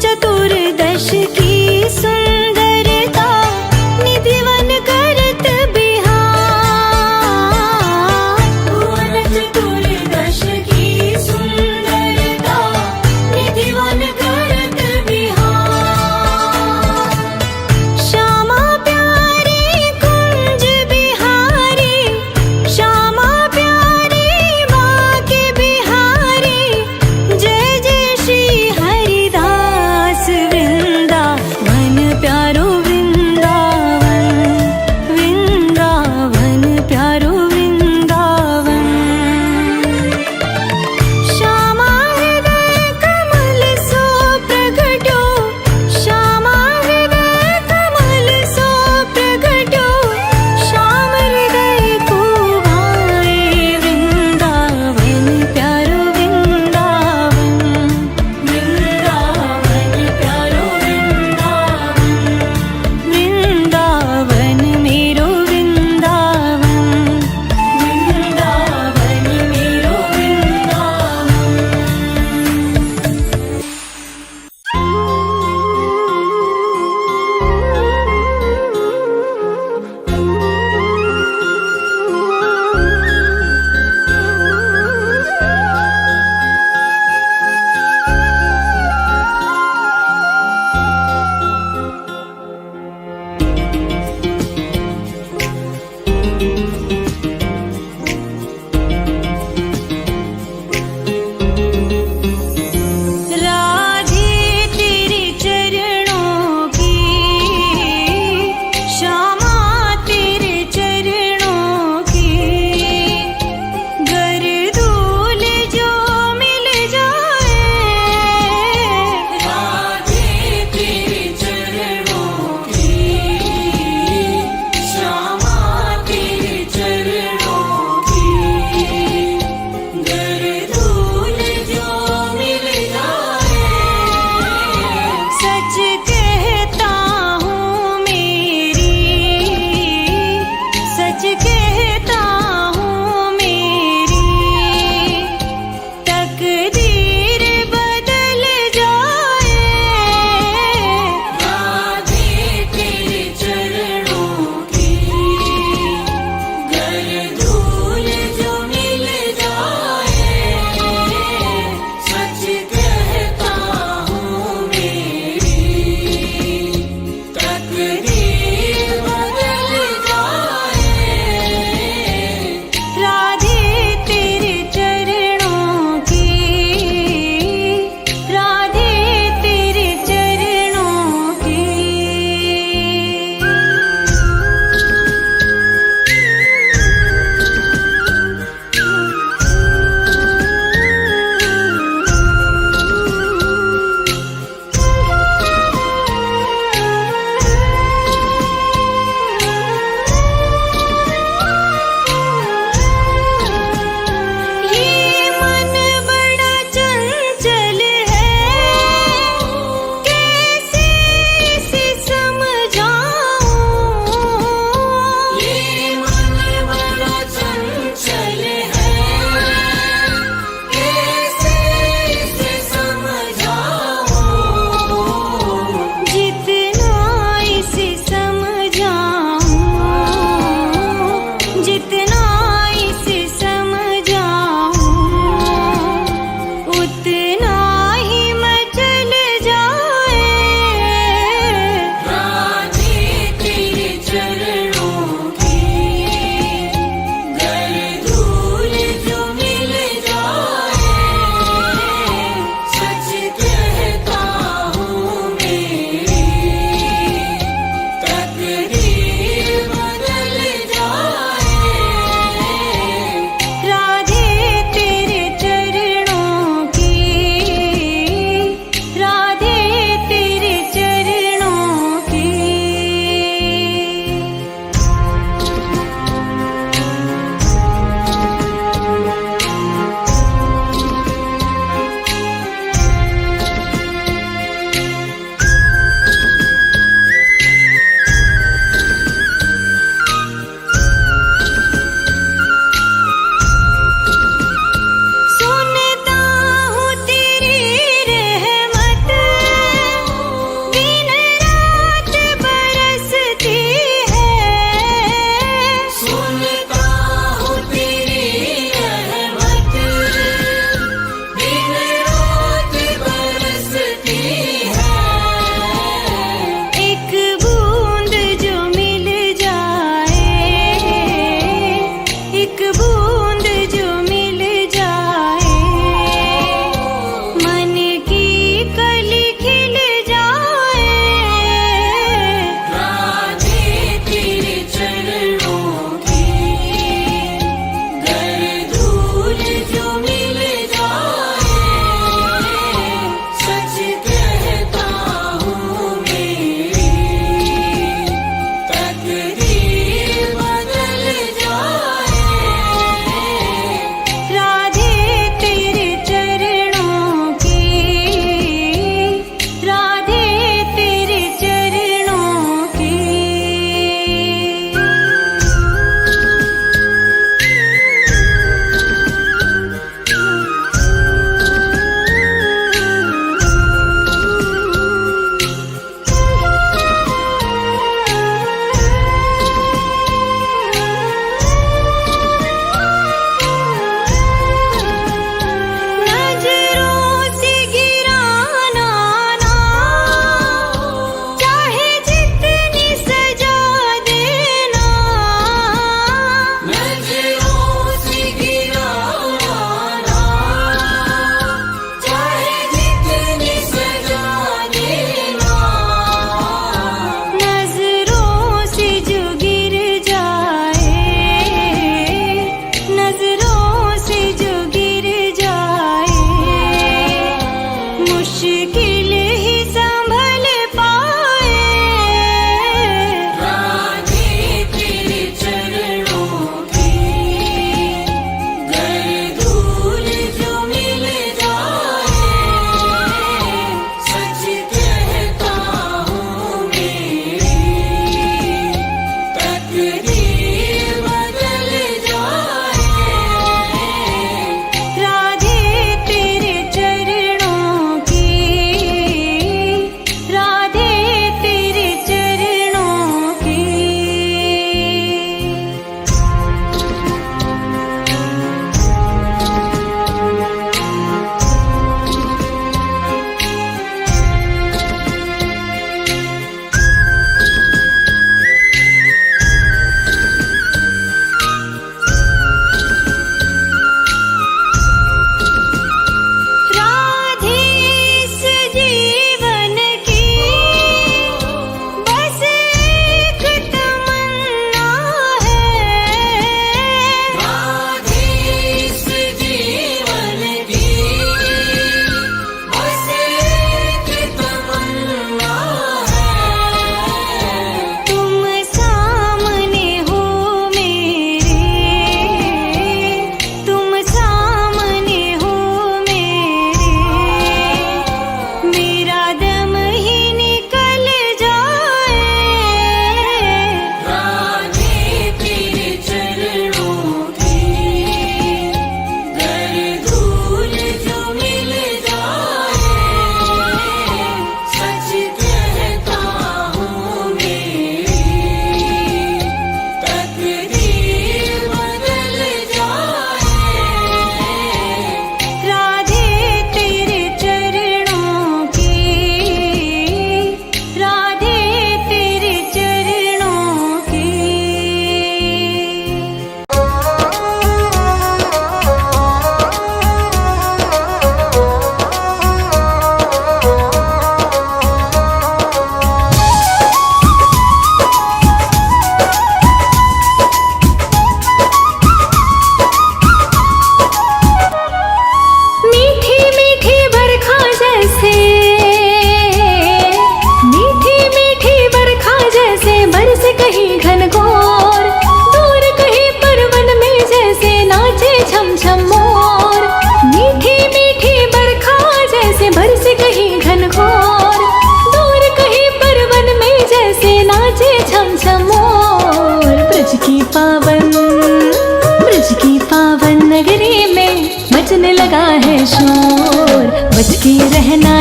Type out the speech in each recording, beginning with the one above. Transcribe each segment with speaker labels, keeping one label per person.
Speaker 1: चतुर्दश की सुंदरता निधिवन करत बिहार। भुवन चतुर्दश की सुंदरता निधिवन करत बिहार। श्यामा प्यारी कुंज बिहारी, श्यामा प्यारी बाके बिहारी। जय जय श्री हरिदास वृंदा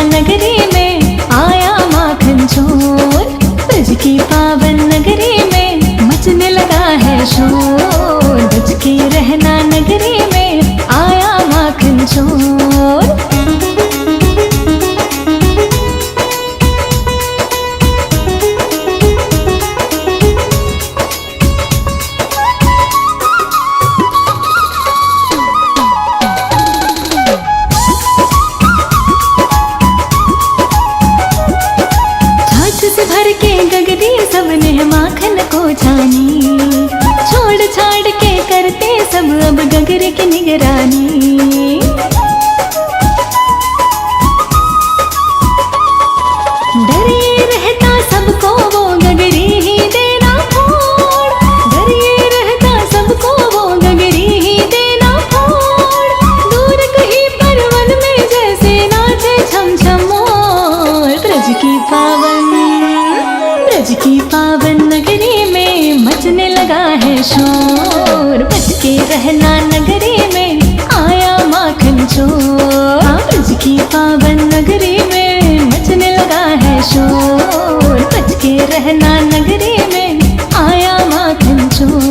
Speaker 1: नगरी में आया माखन चोर। ब्रज की पावन नगरी में मचने लगा है शोर। ब्रज की रहना नगरी में आया माखन चोर। भर के गगरी सबने माखन को छानी। छोड़ छाड़ के करते सब अब गगरे की निगरानी। डरे रहता सबको वो गगरी ही देना फोड़। डरे रहता सबको वो गगरी ही देना फोड़। दूर कहीं परवन में जैसे नाचे छम छम मोर। ब्रज की पावन नगरी में मचने लगा है शोर। बच के रहना नगरी में आया माखन चोर। ब्रज की पावन नगरी में मचने लगा है शोर। बच के रहना नगरी में आया माखन चोर।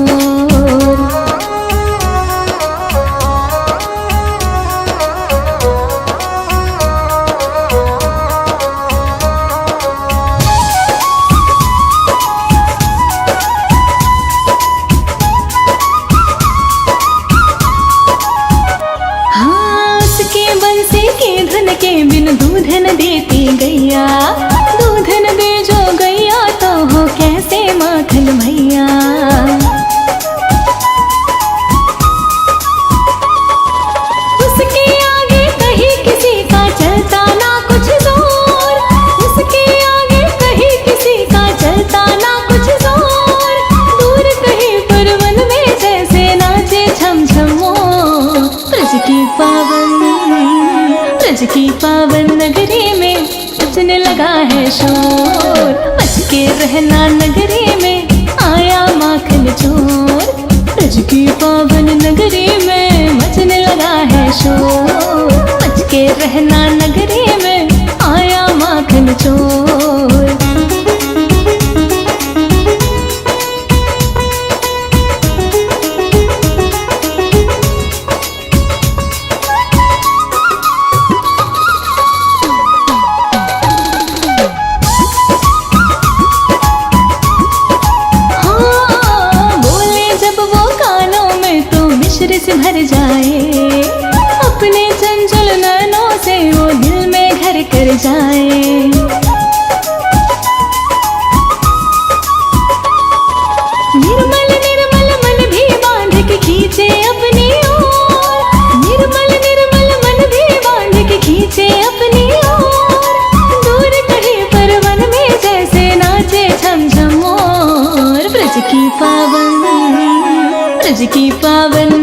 Speaker 1: के बिन दूध न देती गैया। दूध न दे जो गैया तो हो कैसे माखन भैया। उसके आगे कहीं किसी का चलता ना कुछ जोर। उसके आगे कहीं किसी का चलता ना कुछ जोर। दूर कहीं परवन में जैसे नाचे छम छम मोर। ब्रज की पावन नगरी में मचने लगा है शोर। बच के रहना नगरी में आया माखन चोर। ब्रज की पावन नगरी में मचने लगा है शोर। बच के रहना नगरी में आया माखन चोर। से भर जाए अपने चंचल नैनों से वो दिल में घर कर जाए। निर्मल निर्मल मन भी बांध के खींचे अपनी ओर। निर्मल निर्मल मन भी बांध के खींचे अपनी ओर। दूर कहीं परवन में जैसे नाचे छम छम मोर। ब्रज की पावन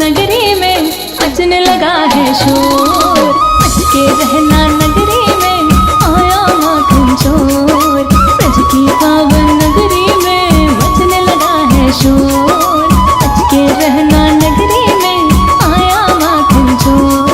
Speaker 1: नगरी में मचने लगा है शोर। बच के रहना नगरी में आया माखन चोर। ब्रज की पावन नगरी में मचने लगा है शोर। बच के रहना नगरी में आया माखन चोर।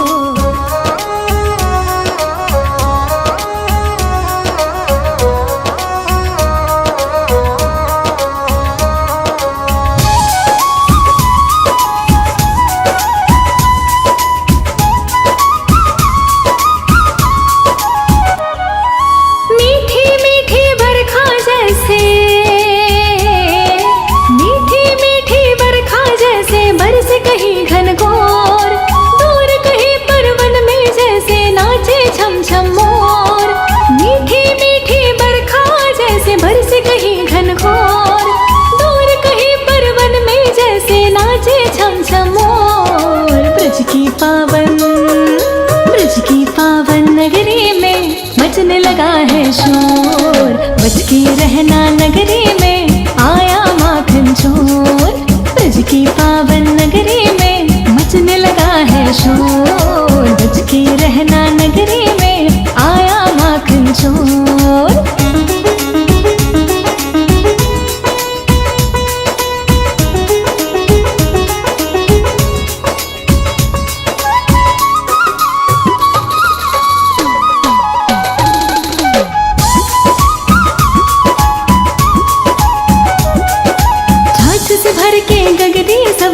Speaker 1: ब्रज की पावन नगरी में मचने लगा है शोर। बच के रहना नगरी में आया माखन चोर। ब्रज की पावन नगरी में मचने लगा है शोर। बच के रहना नगरी में आया माखन चोर।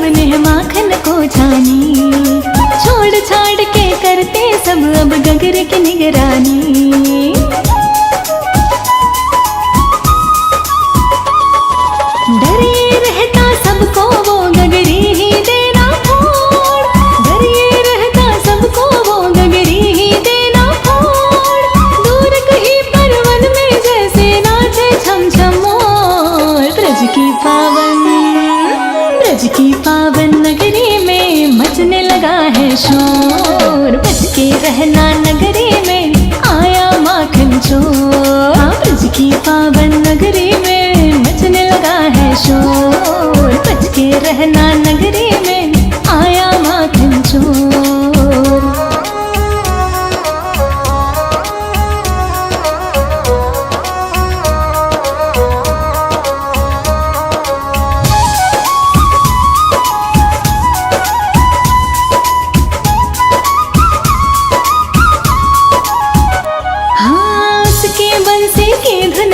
Speaker 1: सबने माखन को छानी। छोड़ छाड़ के करते सब अब गगरे की निगरानी। डरे रहता सबको वो गगरी ही देना फोड़। डरे रहता सबको वो गगरी ही देना फोड़। दूर कहीं परवन में जैसे नाचे छम छम मोर। ब्रज की पावन नगरी में मचने लगा है शोर। बच के रहना नगरी में आया माखन चोर। ब्रज की पावन नगरी में मचने लगा है शोर। बच के रहना नगरी में आया माखन चोर।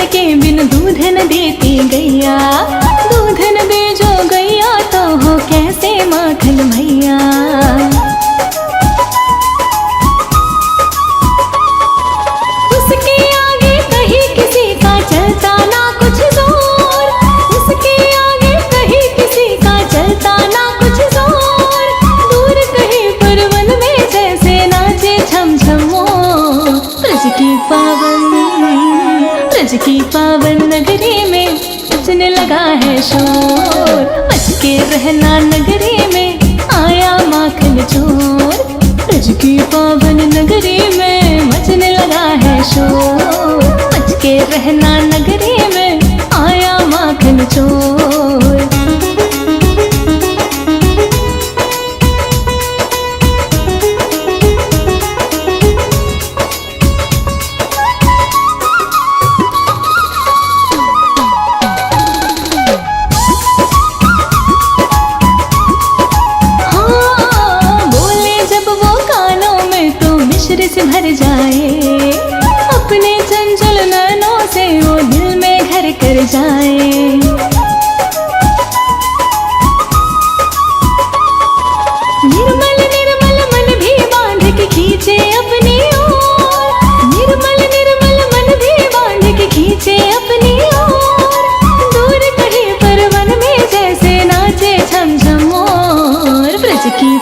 Speaker 1: के बिन दूध न देती गैया। दूध न दे जो गैया तो हो कैसे माखन भैया। उसके आगे कहीं किसी का चलता ना कुछ जोर। उसके आगे कहीं किसी का चलता ना कुछ जोर। दूर कहीं परवन में जैसे नाचे छम छम मोर। ब्रज की पावन नगरी में मचने लगा है शोर। बच के रहना नगरी में आया माखन चोर। ब्रज की पावन नगरी में मचने लगा है शोर। बच के रहना नगरी में आया माखन चोर। से भर जाए अपने चंचल नैनों से वो दिल में घर कर जाए। निर्मल निर्मल मन भी बांध के खींचे अपनी ओर। निर्मल निर्मल मन भी बांध के खींचे अपनी ओर। दूर कहीं परवन में जैसे नाचे छम छम मोर। ब्रज की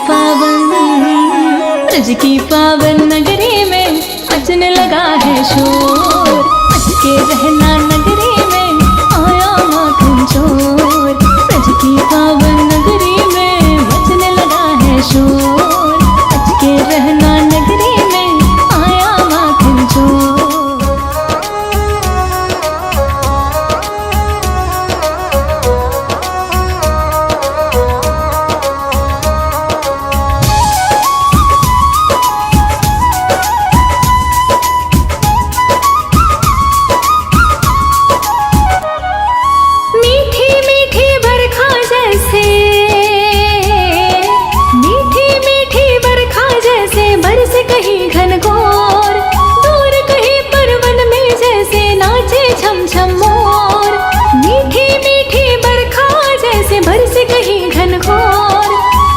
Speaker 1: पावन नगरी में मचने लगा है शोर। बच के रहना नगरी में आया माखन चोर। ब्रज की पावन नगरी में मचने लगा है शोर। बच के रहना नगरी में आया माखन चोर। कहीं घनघोर दूर कहीं परवन में जैसे नाचे छम छम मोर। मीठी मीठी बरखा जैसे बरसे कहीं घनघोर।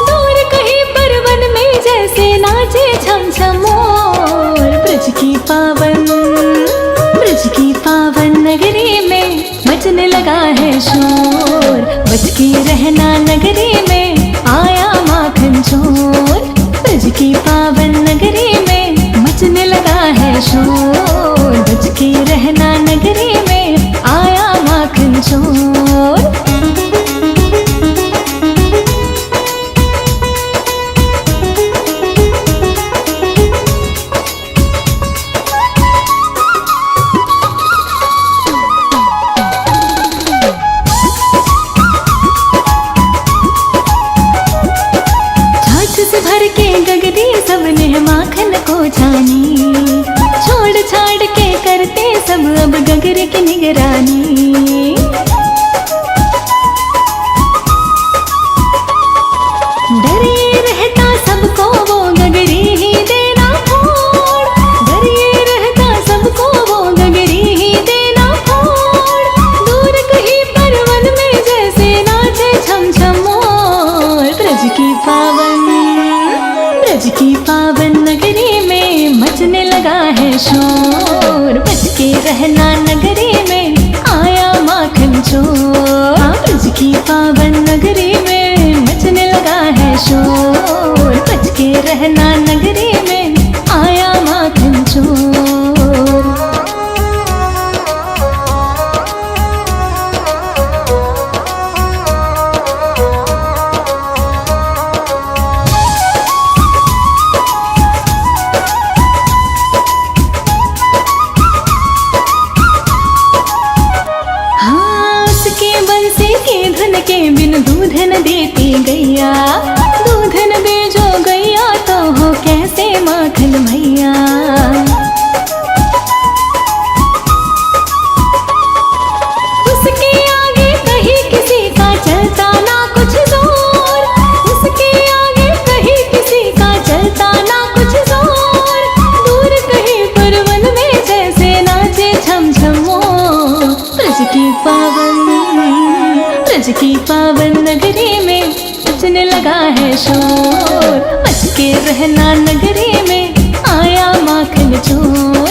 Speaker 1: दूर कहीं परवन में जैसे नाचे छम छम मोर। ब्रज की पावन नगरी में मचने लगा है शोर। बच के रहना नगरी में आया माखन चोर। ब्रज की पावन नगरी में मचने लगा है शोर। बच के रहना नगरी में आया माखन चोर। से भर के गगरी सबने माखन को छानी। छोड़ छाड़ के करते सब अब गगरे की निगरानी। डरे रहता सबको वो गगरी ही देना फोड़। डरे रहता सबको वो गगरी ही देना फोड़। दूर कहीं परवन में जैसे नाचे छम छम मोर। पावन नगरी में मचने लगा है शोर, बच के रहना नगरी में आया माखन चोर। के बिन दूध न देती गैया, दूध न दे जो गैया तो हो कैसे माखन भैया। उसके आगे कहीं किसी का चलता ना कुछ जोर, उसके आगे कहीं किसी का चलता ना कुछ जोर। दूर कहीं पर वन में जैसे नाचे छम छम मोर। ब्रज की पावन नगरी में मचने लगा है शोर, बच के रहना नगरी में आया माखन चोर।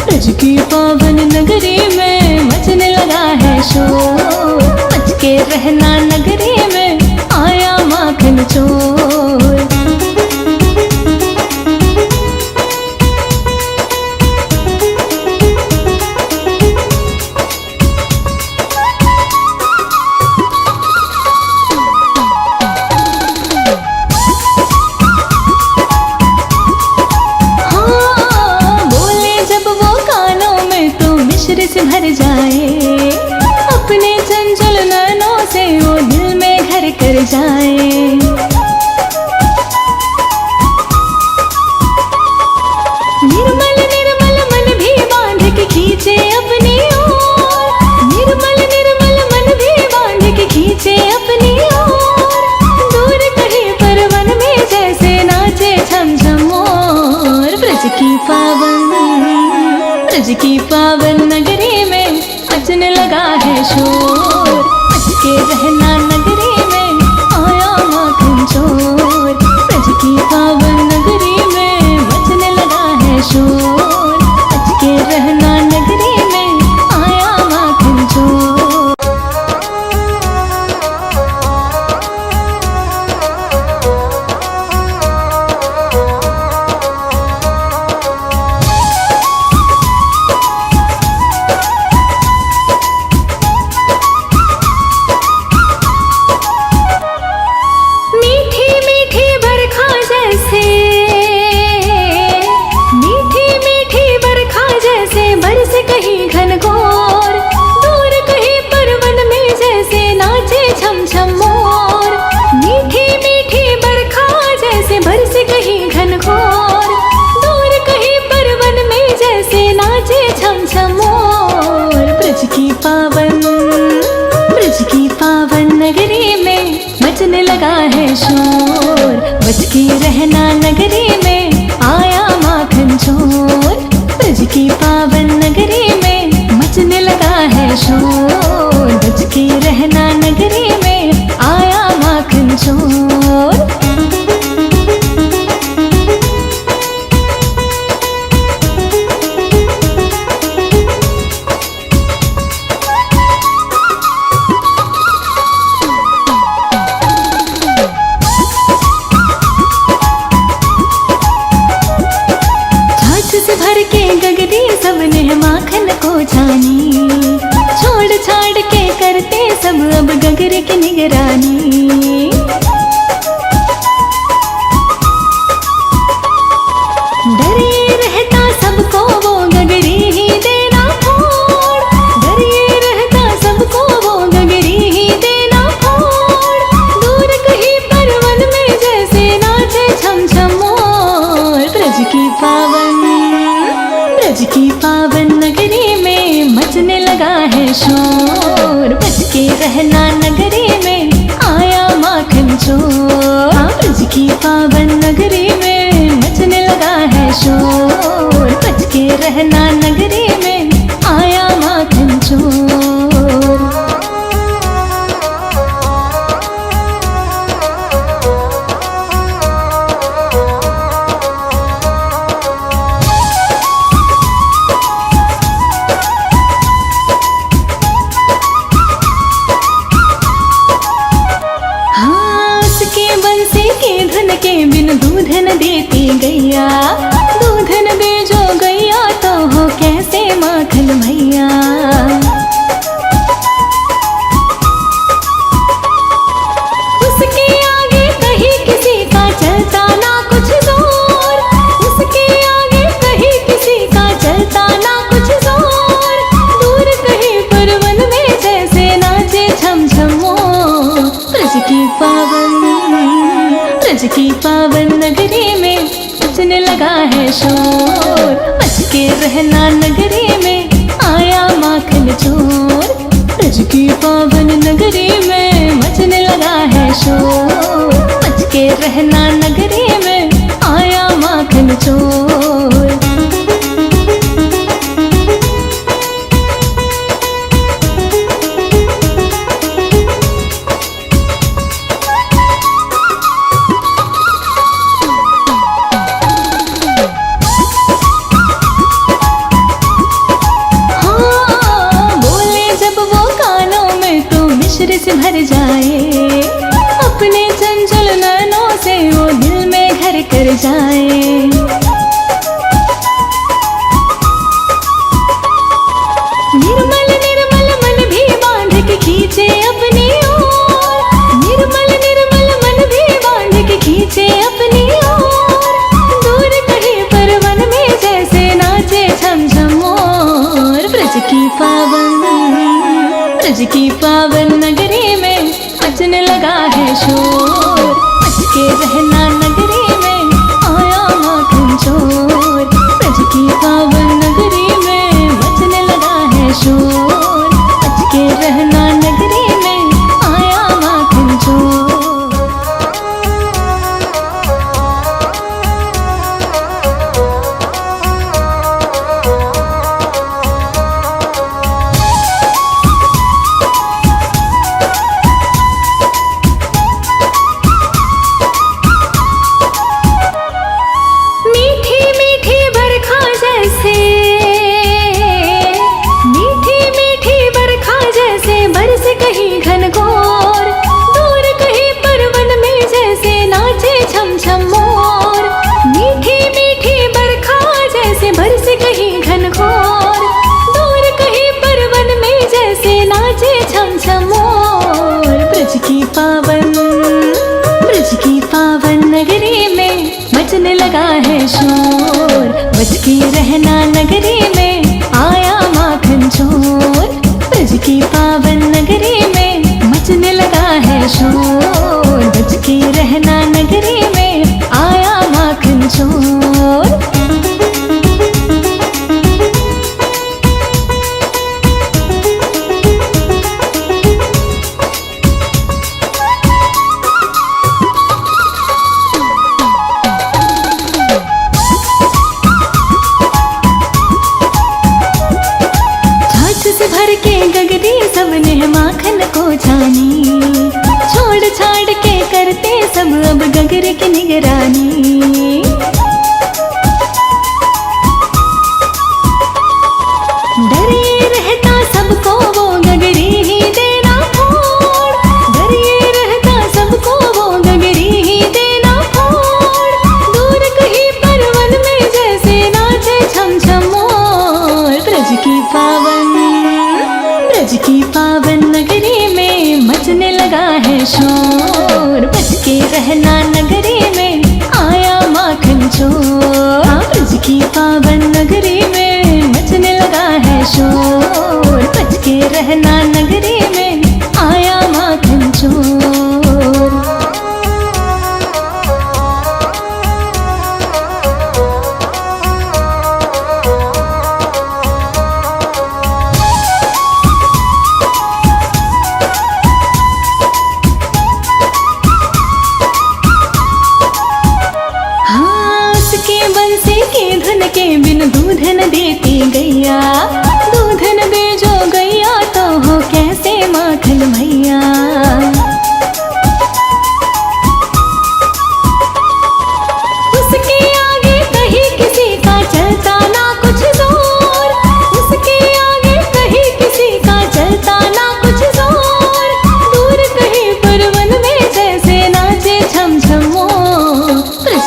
Speaker 1: ब्रज की पावन नगरी में मचने लगा है शोर, बच के रहना नगरी में आया माखन चोर। से भर जाए अपने चंचल नैनों से वो दिल में घर कर जाए। निर्मल निर्मल मन भी बांध के खींचे अपनी ओर, निर्मल निर्मल मन भी बांध के खींचे अपनी ओर। दूर कहीं पर वन में जैसे नाचे छम छम मोर। ब्रज की पावन नगरी में मचने लगा है शोर, बच के रहना नगरी में आया माखन चोर। ब्रज की पावन नगरी में मचने लगा है शोर, बच के रहना नगरी में आया माखन चोर। ब्रज की पावन नगरी में मचने लगा है शोर, बच के रहना नगरी में आया माखन चोर। ब्रज की पावन नगरी में मचने लगा है शोर, बच के रहना नगरी में आया माखन चोर। भर के गगरी सबने माखन को छानी, छोड़ छाड़ के करते सब अब गगर की निगरानी। डरे रहता सबको वो गगरी ही देना फोड़, डरे रहता सबको वो गगरी ही देना फोड़। दूर कहीं पर वन में जैसे नाचे छम छम मोर। ब्रज की पावन नगरी में मचने लगा है शोर, बच के रहना नगरी में आया माखन चोर। ब्रज की पावन नगरी में मचने लगा है शोर, बच के रहना नगरी में आया माखन चोर। ब्रज की पावन नगरी में मचने लगा है शोर। बच के रहना नगरी में आया माखन चोर। ब्रज की पावन नगरी में मचने लगा है शोर। बच के रहना नगरी में आया माखन चोर। मिश्र से भर जाए अपने चंचल नैनों से वो दिल में घर कर जाए। निर्मल निर्मल मन भी बांध के खींचे अपनी ओर। निर्मल निर्मल मन भी बांध के खींचे अपनी ओर। दूर कहीं पर वन में जैसे नाचे झम झम मोर। ब्रज की पावन नगरी में मचने लगा है शोर। बच के रहना नगरी में आया माखन चोर। ब्रज की पावन नगरी में मचने लगा है शोर। बच के रहना नगरी में आया माखन चोर। ब्रज की पावन नगरी में मचने लगा है शोर। बच के रहना नगरी में आया माखन चोर। ब्रज की पावन नगरी में मचने लगा है शोर। बच के रहना नगरी में आया माखन चोर। भर के गगरी सबने माखन को छानी। छोड़ छाड़ के करते सब अब गगर की निगरानी। डरे रहता सबको वो गगरी ही देना फोड़। डरे रहता सबको वो गगरी ही देना फोड़। दूर कहीं पर वन में जैसे नाचे छम छम मोर। ब्रज की पावन नगरी में मचने लगा है शोर। बच के रहना नगरी में आया माखन चोर। ब्रज की पावन नगरी में मचने लगा है शोर। बच के रहना नगरी में आया माखन चोर। के बिन दूध न देती गैया। दूध न दे जो गैया तो हो कैसे माखन भैया। उसके आगे कहीं किसी का चलता ना कुछ जोर। उसके आगे कहीं किसी का चलता ना कुछ जोर। दूर कहीं पर वन में जैसे नाचे छम छम मोर। ब्रज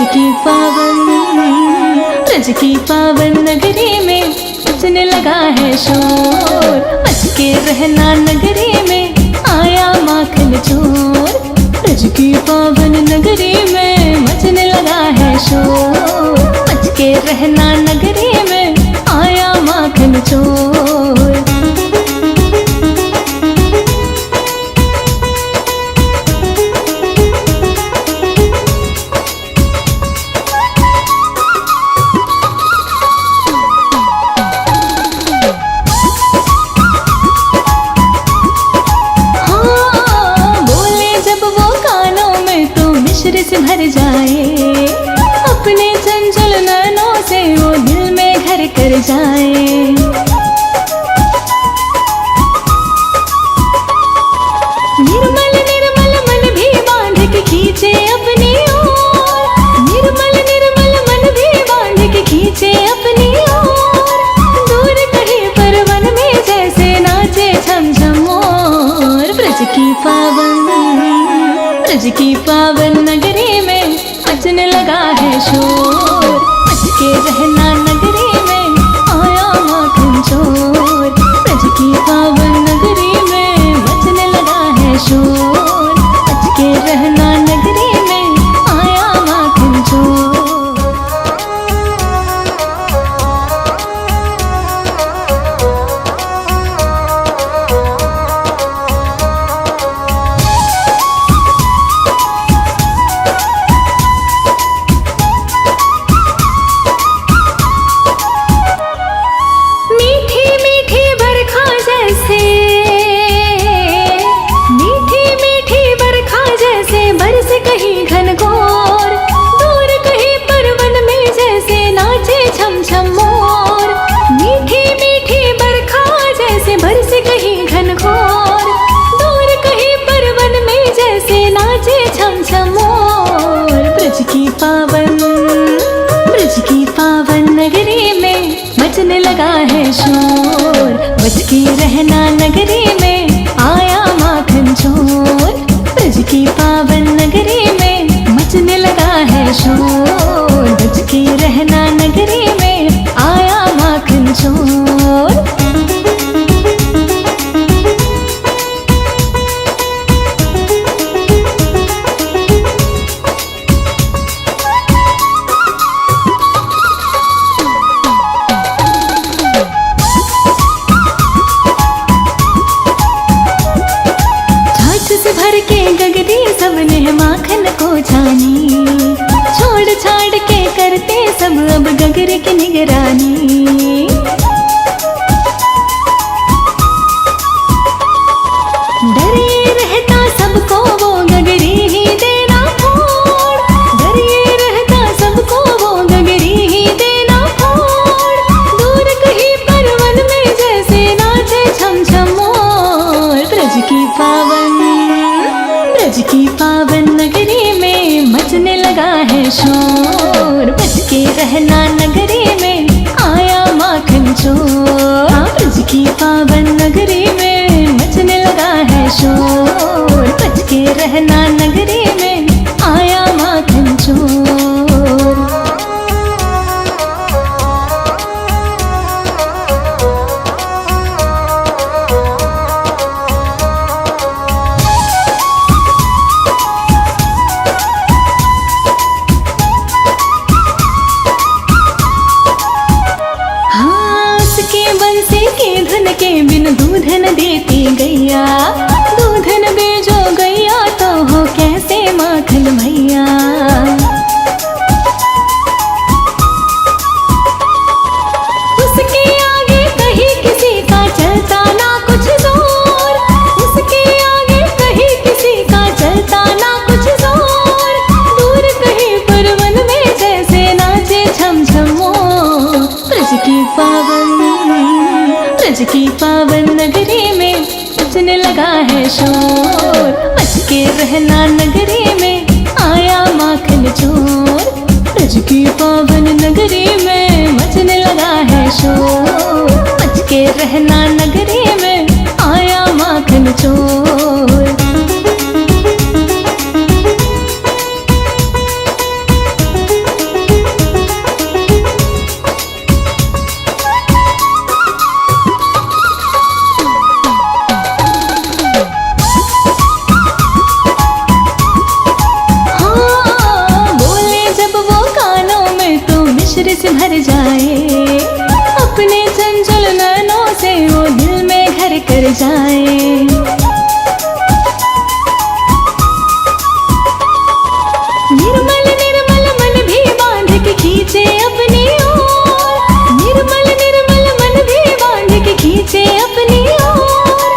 Speaker 1: की पावन नगरी में मचने लगा है शोर। बच के रहना नगरी में आया माखन चोर। ब्रज की पावन नगरी में मचने लगा है शोर। बच के रहना नगरी में आया माखन चोर। कर जाए। निर्मल निर्मल मन भी बांध के खींचे अपनी ओर, निर्मल निर्मल मन भी बांध के खींचे अपनी ओर। दूर कहीं पर वन में जैसे नाचे छम छम मोर। ब्रज की पावन नगरी में मचने लगा है शोर। बच के रहना नगरी में आया माखन चोर। ब्रज की पावन नगरी में मचने लगा है शोर। बच के रहना नगरी में आया माखन चोर। ब्रज की पावन नगरी में मचने लगा है शोर। बच के रहना नगरी में आया माखन चोर। ब्रज की पावन नगरी में मचने लगा है शोर। बच के रहना नगरी में आया माखन चोर। भर के गगरी सबने माखन को छानी। छोड़ छाड़ के करते सब अब गगरे की निगरानी। डरे रहता सबको वो गगरी ही देना फोड़। डरे रहता सबको वो गगरी ही देना फोड़। दूर कहीं पर वन में जैसे नाचे छम छम मोर। ब्रज की पावन नगरी में मचने लगा है शोर। बच के रहना नगरी में आया माखन चोर। ब्रज की पावन नगरी में मचने लगा है शोर। बच के रहना नगरी में आया माखन चोर। के बिन दूध न देती गैया। दूध न बेचो गैया तो हो कैसे माखन भैया। उसके आगे कहीं किसी का चलता ना कुछ जोर। उसके आगे कहीं किसी का चलता ना कुछ जोर। दूर कहीं पर वन में जैसे नाचे छम छम मोर। ब्रज की पावन नगरी में मचने लगा है शोर। बच के रहना नगरी में आया माखन चोर। ब्रज की पावन नगरी में मचने लगा है शोर। बच के रहना नगरी में आया माखन चोर। से भर जाए अपने चंचल नैनों से वो दिल में घर कर जाए। निर्मल निर्मल मन भी बांध के खींचे अपनी ओर। निर्मल निर्मल मन भी बांध के खींचे अपनी ओर।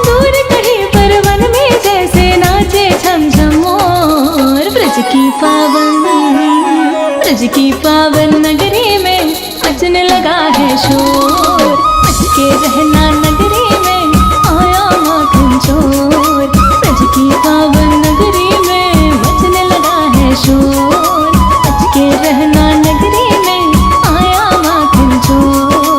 Speaker 1: दूर कहीं पर वन में जैसे नाचे छम छम मोर। ब्रज की पावन नगरी में मचने लगा है शोर, बच के रहना